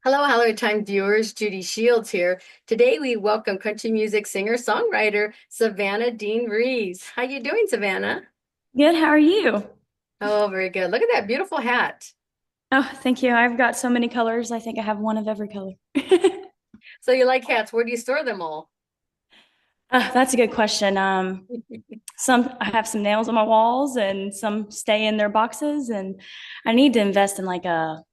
Hello, Time viewers. Judy Shields here. Today we welcome country music singer-songwriter Savannah Dean Reeves. How you doing, Savannah? Good. How are you? Oh, very good. Look at that beautiful hat. Oh, thank you. I've got so many colors. I think I have one of every color. So you like hats. Where do you store them all? That's a good question. Some I have some nails on my walls, and some stay in their boxes. And I need to invest in like a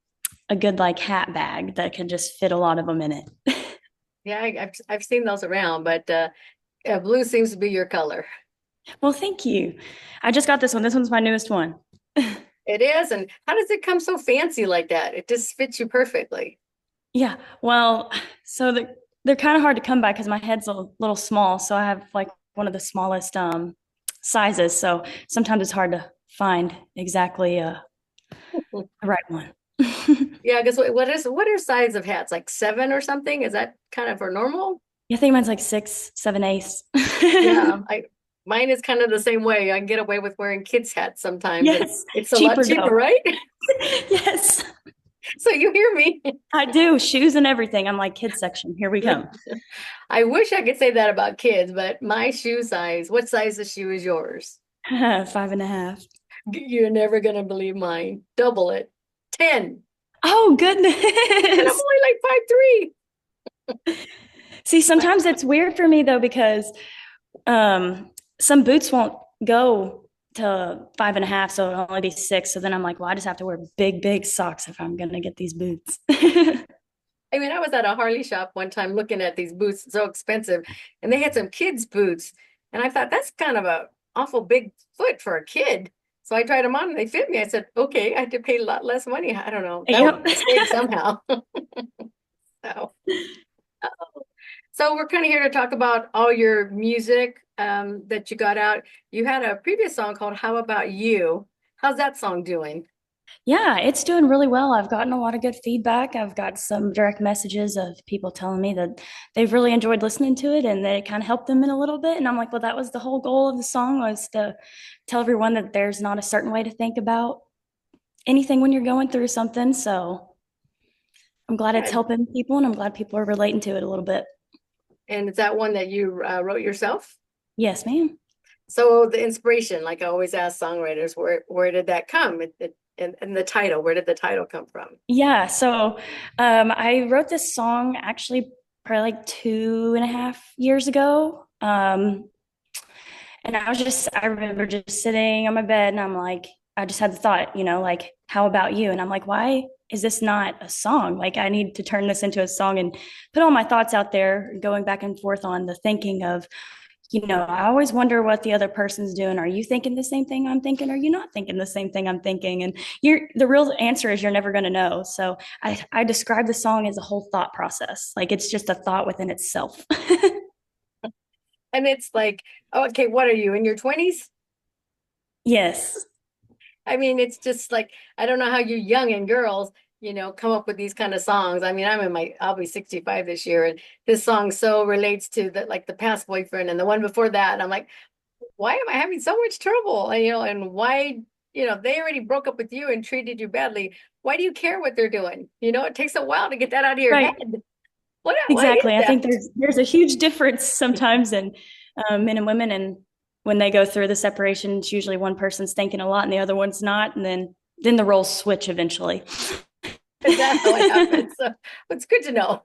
good like hat bag that can just fit a lot of them in it. Yeah, I've seen those around, but blue seems to be your color. Well, thank you. I just got this one. This one's my newest one. It is, and how does it come so fancy like that? It just fits you perfectly. Yeah. Well, so they're kind of hard to come by because my head's a little small. So I have like one of the smallest sizes. So sometimes it's hard to find exactly the right one. Yeah, I guess what are size of hats? Like seven or something? Is that kind of for normal? I think mine's like six, seven eighths. Yeah, I mine is kind of the same way. I can get away with wearing kids' hats sometimes, and Yes, it's a lot cheaper cheaper, though. right? Yes, So you hear me. I do. Shoes and everything. I'm like, kids section. Here we come. I wish I could say that about kids, but my shoe size, what size of shoe is yours? 5.5. You're never gonna believe mine. Double it. 10. Oh, And I'm goodness. only like 5'3". See, But sometimes it's weird for me though, because some boots won't go to 5.5, so it'll only be 6. So then I'm like, well, I just have to wear big, big socks if I'm gonna get these boots. I mean, I was at a Harley shop one time looking at these boots, so expensive, and they had some kids' boots, and I thought that's kind of a awful big foot for a kid. So I tried them on and they fit me. I said, okay, I had to pay a lot less money. I don't know. That was Yep. a mistake somehow. So, so we're kind of here to talk about all your music that you got out. You had a previous song called How About You? How's that song doing? Yeah, it's doing really well. I've gotten a lot of good feedback. I've got some direct messages of people telling me that they've really enjoyed listening to it and that it kind of helped them in a little bit. And I'm like, well, that was the whole goal of the song, was to tell everyone that there's not a certain way to think about anything when you're going through something. So I'm glad it's Yeah. helping people, and I'm glad people are relating to it a little bit. And is that one that you wrote yourself? Yes, ma'am. So the inspiration, like I always ask songwriters, where did that come? And the title, where did the title come from? Yeah, so I wrote this song actually probably like 2.5 years ago. And I remember just sitting on my bed, and I'm like, I just had the thought, like, how about you? And I'm like, why is this not a song? Like, I need to turn this into a song and put all my thoughts out there, going back and forth on the thinking of, I always wonder what the other person's doing. Are you thinking the same thing I'm thinking? Are you not thinking the same thing I'm thinking? And the real answer is you're never going to know. So I describe the song as a whole thought process. Like, it's just a thought within itself. And it's like, oh, okay, what are you in your 20s? Yes. I mean, it's just like I don't know how you young and girls, come up with these kind of songs. I mean, I'll be 65 this year, and this song so relates to the past boyfriend and the one before that. And I'm like, why am I having so much trouble? And why, they already broke up with you and treated you badly. Why do you care what they're doing? It takes a while to get that out of your head. Right. Why is Exactly. I that? think there's a huge difference sometimes in men and women, and when they go through the separation, it's usually one person's thinking a lot and the other one's not, and then the roles switch eventually. Is that how it happens? So it's good to know.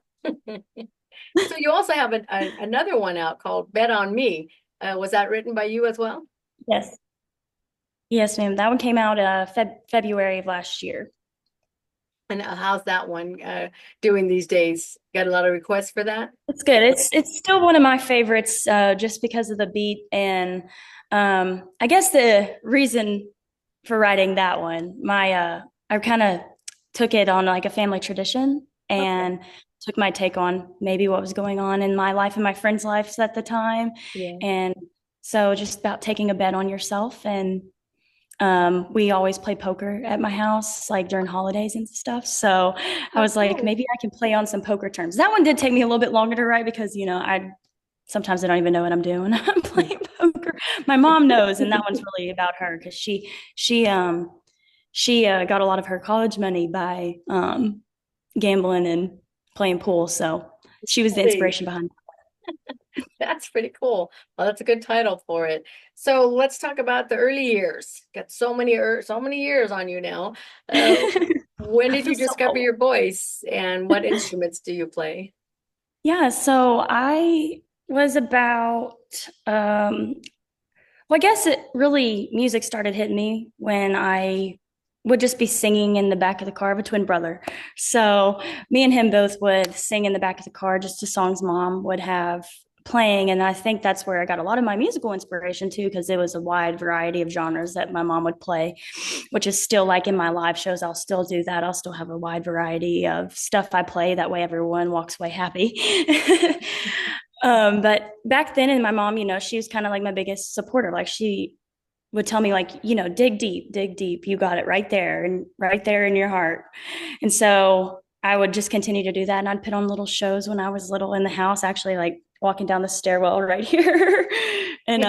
So you also have another one out called Bet on Me. Was that written by you as well? Yes. Yes, ma'am. That one came out February of last year. And how's that one doing these days? Got a lot of requests for that? It's good. It's still one of my favorites, just because of the beat, and I guess the reason for writing that one, I kind of took it on like a family tradition, Okay. and took my take on maybe what was going on in my life and my friends' lives at the time, Yeah. and so just about taking a bet on yourself. And we always play poker at my house, like during holidays and stuff. So I Oh, was like, cool. maybe I can play on some poker terms. That one did take me a little bit longer to write because, I sometimes I don't even know what I'm doing. I'm playing poker. My mom knows, and that one's really about her because she got a lot of her college money by gambling and playing pool. So she was the Really? inspiration behind That's pretty cool. Well, that's a good title for it. So let's talk about the early years. Got so many years on you now. Uh, it. when I did feel you so discover old. your voice and what instruments do you play? Yeah, so I was about well, I guess it really music started hitting me when I would just be singing in the back of the car of a twin brother. So me and him both would sing in the back of the car just to songs mom would have playing. And I think that's where I got a lot of my musical inspiration too, because it was a wide variety of genres that my mom would play, which is still like in my live shows. I'll still do that. I'll still have a wide variety of stuff I play. That way everyone walks away happy. But back then, and my mom, she was kind of like my biggest supporter. Like she would tell me, like, dig deep. You got it right there and right there in your heart. And so I would just continue to do that. And I'd put on little shows when I was little in the house, actually, like walking down the stairwell right here. And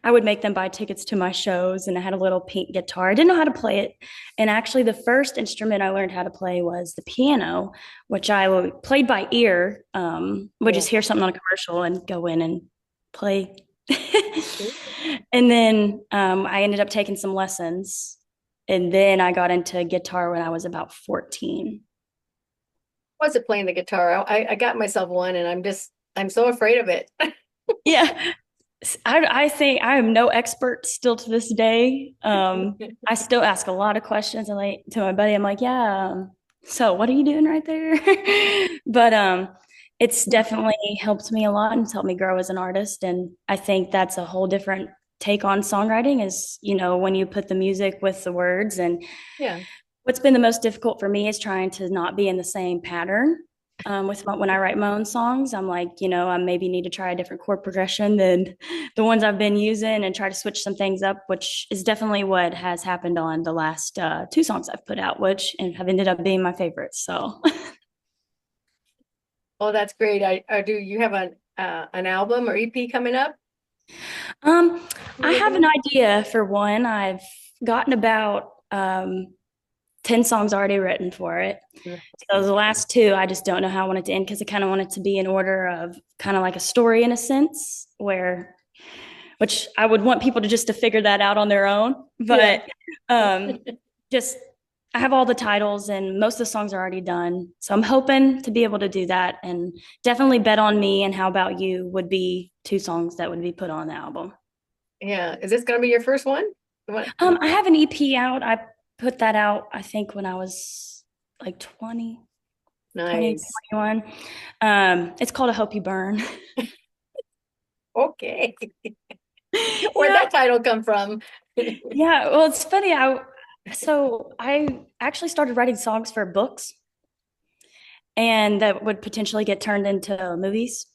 I would make them buy tickets to my shows, and I had a little pink guitar. I didn't know how to play it. And actually, the first instrument I learned how to play was the piano, which I played by ear. Would just Cool. hear something on a commercial and go in and play. And then I ended up taking some lessons. And then I got into guitar when I was about 14. Was it playing the guitar? I got myself one and I'm so afraid of it. Yeah, I think I am no expert still to this day. I still ask a lot of questions. And like to my buddy, I'm like, yeah. So what are you doing right there? But it's definitely helped me a lot and it's helped me grow as an artist. And I think that's a whole different take on songwriting is, when you put the music with the words. And Yeah. what's been the most difficult for me is trying to not be in the same pattern. When I write my own songs, I'm like, I maybe need to try a different chord progression than the ones I've been using and try to switch some things up, which is definitely what has happened on the last two songs I've put out, which and have ended up being my favorites. So, Oh, that's great. I do you have an album or EP coming up? um, You're I have working an on? idea for one. I've gotten about 10 songs already written for it. So the last two, I just don't know how I want it to end because I kind of want it to be in order of kind of like a story in a sense, which I would want people to figure that out on their own. Yeah. But just I have all the titles and most of the songs are already done. So I'm hoping to be able to do that and definitely Bet on Me and How About You would be two songs that would be put on the album. Yeah. Is this gonna be your first one? What? I have an EP out. I put that out, I think, when I was like 20, Nice. 21. It's called I Hope You Burn. Okay. Where'd Yeah. that title come from? Yeah. Well, it's funny. I actually started writing songs for books and that would potentially get turned into movies.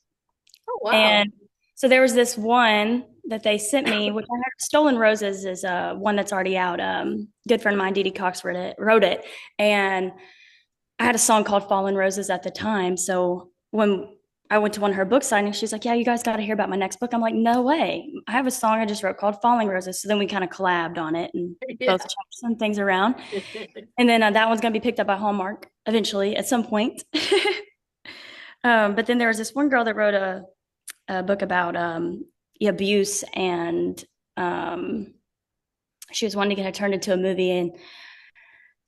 Oh, wow. And so there was this one that they sent me, which I heard Stolen Roses is one that's already out. Good friend of mine, Dee Dee Cox, wrote it. And I had a song called Fallen Roses at the time. So when I went to one of her book signings, she's like, yeah, you guys got to hear about my next book. I'm like, no way. I have a song I just wrote called Falling Roses. So then we kind of collabed on it and Yeah. both changed some things around. And then that one's going to be picked up by Hallmark eventually at some point. But then there was this one girl that wrote a book about abuse and she was wanting to get it turned into a movie. And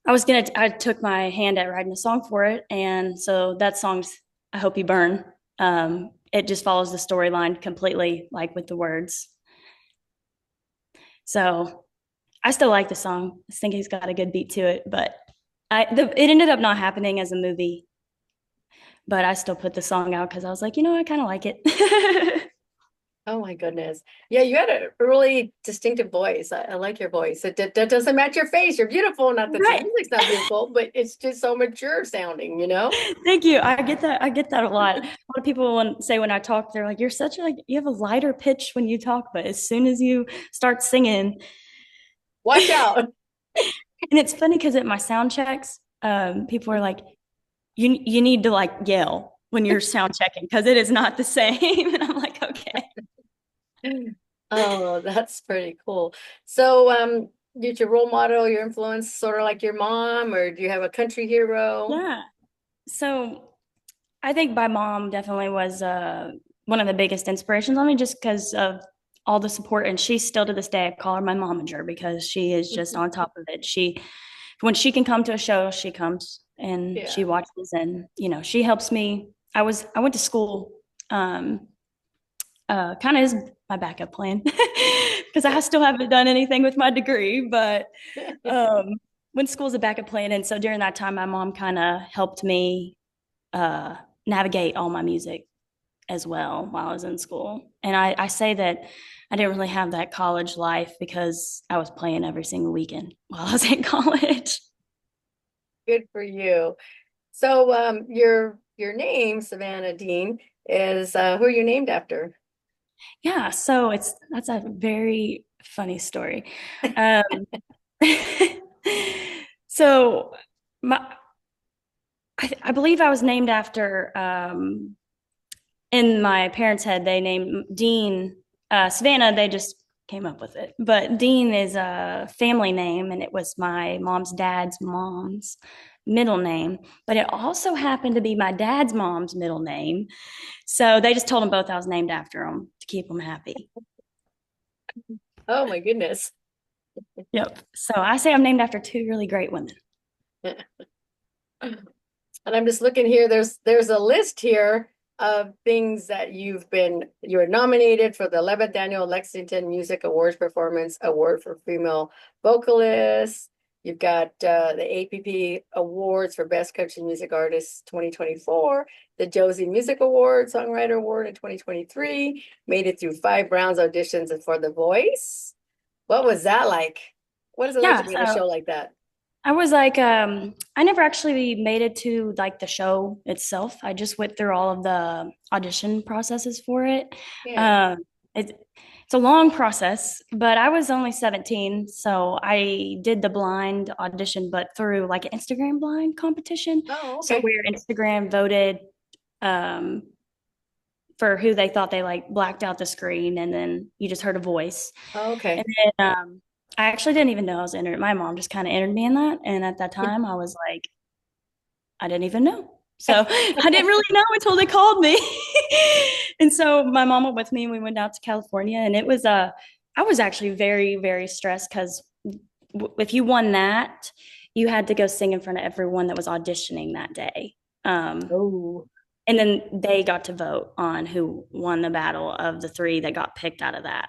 I took my hand at writing a song for it. And so that song's I Hope You Burn. It just follows the storyline completely, like with the words. So I still like the song. I think he's got a good beat to it, but it ended up not happening as a movie. But I still put the song out because I was like, I kind of like it. Oh my goodness. Yeah, you had a really distinctive voice. I like your voice. That doesn't match your face. You're beautiful. Not that your Right. music's not beautiful, but it's just so mature sounding, you know? Thank you. I get that. I get that a lot. A lot of people say when I talk, they're like, you have a lighter pitch when you talk, but as soon as you start singing, Watch out. and it's funny because at my sound checks, people are like, you need to like yell when you're sound checking because it is not the same. And I'm like, okay. Oh, that's pretty cool. So, Get your role model, your influence, sort of like your mom, or do you have a country hero? Yeah. So I think my mom definitely was one of the biggest inspirations on me just because of all the support. And she still to this day, I call her my momager because she is just on top of it. When she can come to a show, she comes and she Yeah. watches and, she helps me. I went to school, kind of is my backup plan because I still haven't done anything with my degree, but um, when school's a backup plan. And so during that time, my mom kind of helped me uh, navigate all my music as well while I was in school. And I say that I didn't really have that college life because I was playing every single weekend while I was in college. Good for you. So your name, Savannah Dean, is who are you named after? Yeah, so that's a very funny story. Um, so my I believe I was named after in my parents' head, they named Dean Savannah. They just came up with it, but Dean is a family name, and it was my mom's dad's mom's middle name. But it also happened to be my dad's mom's middle name, so they just told them both I was named after them to keep them happy. Oh my goodness. Yep. So I say I'm named after two really great women. And I'm just looking here, there's a list here of things that you're nominated for the 11th Annual Lexington Music Awards Performance Award for Female Vocalists. You've got the APP Awards for Best Country Music Artist 2024, the Josie Music Award, Songwriter Award in 2023, made it through 5 rounds auditions for The Voice. What was that like? What is it like to Yeah. be on a So show like that? I was like, I never actually made it to like the show itself. I just went through all of the audition processes for it. Yeah. Um, it's a long process, but I was only 17, so I did the blind audition, but through like an Instagram blind competition. Oh, So okay. where Instagram voted um, for who they thought they like blacked out the screen, and then you just heard a voice. Oh, okay. And then I actually didn't even know I was entered. My mom just kind of entered me in that. And at that time, I was like, I didn't even know. So I didn't really know until they called me. And so my mom went with me and we went out to California. And it was, I was actually very, very stressed because if you won that, you had to go sing in front of everyone that was auditioning that day. Um, Oh, and then they got to vote on who won the battle of the three that got picked out of that.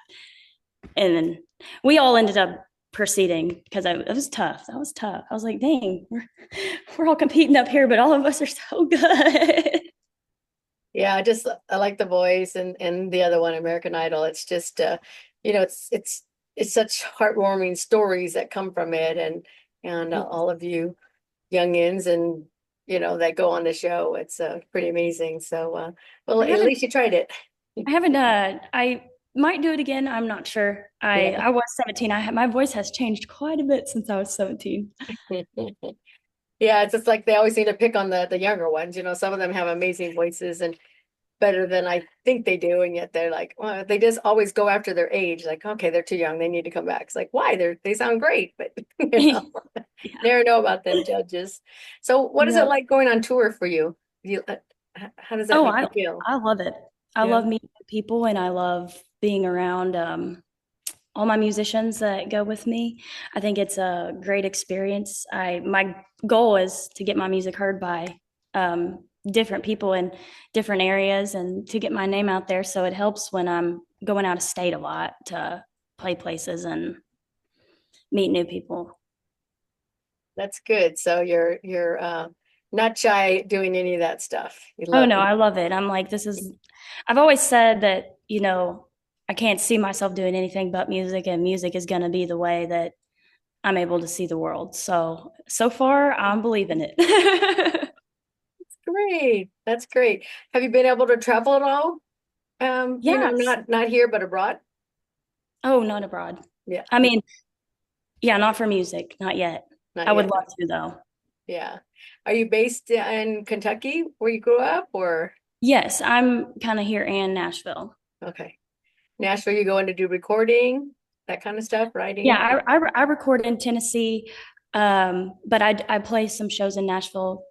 And then we all ended up proceeding because it was tough. That was tough. I was like, dang, we're all competing up here, but all of us are so good. yeah, I like The Voice and the other one, American Idol. It's just it's such heartwarming stories that come from it and all of you youngins and that go on the show. It's pretty amazing. So well, I at haven't, least you tried it. I might do it again. I'm not sure. Yeah. I was 17. My voice has changed quite a bit since I was 17. Yeah, it's just like they always need to pick on the younger ones. Some of them have amazing voices and better than I think they do, and yet they're like, well, they just always go after their age. Like, okay, they're too young, they need to come back. It's like, why? They sound great, but Yeah. never know about them judges. So, what is it Yeah. like going on tour for you? How does that Oh, make you feel? I love it. I Yeah, love meeting people and I love being around all my musicians that go with me. I think it's a great experience. My goal is to get my music heard by different people in different areas and to get my name out there. So it helps when I'm going out of state a lot to play places and meet new people. that's good. So you're not shy doing any of that stuff. You Oh love no, it. I love it. I'm like, I've always said that, I can't see myself doing anything but music, and music is going to be the way that I'm able to see the world. So far, I'm believing it. Great. That's great. Have you been able to travel at all? Yes. Not here, but abroad. Oh, not abroad. Yeah, I mean, yeah, not for music, not yet. not I would yet. love to though. Yeah. Are you based in Kentucky where you grew up or Yes, I'm kind of here in Nashville. okay. Nashville, you going to do recording? that kind of stuff, writing? Yeah, I record in Tennessee, but I play some shows in Nashville.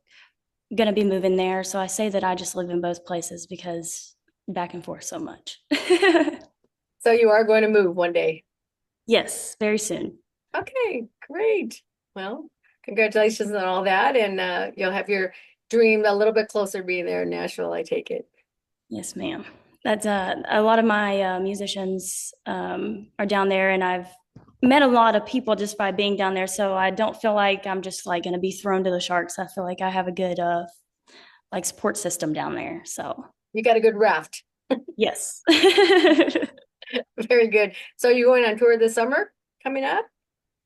Gonna be moving there, so I say that I just live in both places because back and forth so much. So you are going to move one day. Yes, very soon. Okay, great. Well, congratulations on all that, and you'll have your dream a little bit closer being there in Nashville, I take it. Yes, ma'am. That's a lot of my musicians are down there, and I've met a lot of people just by being down there. So I don't feel like I'm just like going to be thrown to the sharks. I feel like I have a good like support system down there. So You got a good raft. yes. Very good. So you going on tour this summer coming up?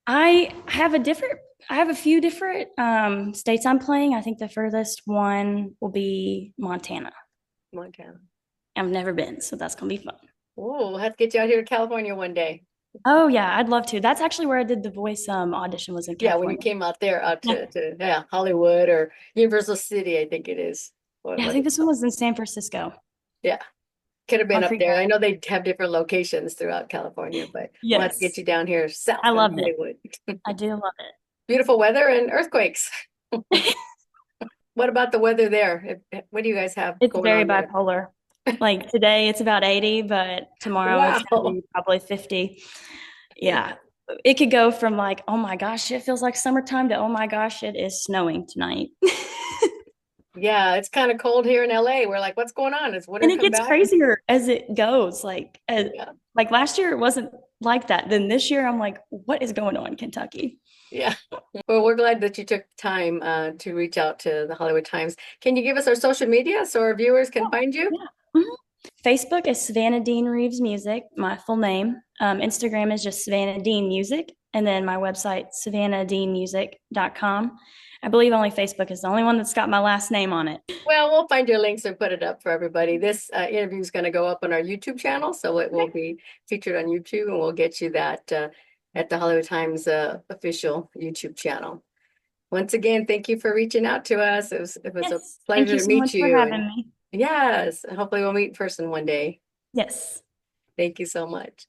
I have a different, I have a few different states I'm playing. I think the furthest one will be Montana. Montana. I've never been, so that's gonna be fun. Oh, we'll have to get you out here to California one day. Oh yeah, I'd love to. That's actually where I did the voice audition was in Yeah, when you California. came out there, out Yeah, to yeah, Hollywood or Universal City, I think it is. yeah, I What think it's this one called. was in San Francisco Yeah, could have been on up there. I Fremont. know they have different locations throughout California, but we'll have to get Yes, you down here I south in loved it. Hollywood. I do love Beautiful weather and earthquakes. it. What about the weather there? What do you guys have It's going very on there? bipolar. Like today it's about 80, but tomorrow it's gonna Wow. be probably 50. Yeah. It could go from like, oh my gosh, it feels like summertime to oh my gosh, it is snowing tonight. Yeah, it's kind of cold here in LA. We're like, what's going on? Is winter And it come gets back? crazier as it goes. Yeah. Like last year it wasn't like that. Then this year I'm like, what is going on, Kentucky? Yeah. Well, we're glad that you took time to reach out to the Hollywood Times. Can you give us our social media so our viewers can find you? Yeah. Mhm. Facebook is Savannah Dean Reeves Music, my full name. Instagram is just Savannah Dean Music. And then my website, savannahdeanmusic.com. I believe only Facebook is the only one that's got my last name on it. Well, we'll find your links and put it up for everybody. This interview is going to go up on our YouTube channel, so it will be featured on YouTube, and we'll get you that at the Hollywood Times official YouTube channel. Once again, thank you for reaching out to us. It was a Yes. Thank pleasure you to so meet much for you, and having me. yes, hopefully we'll meet in person one day. Yes. Thank you so much.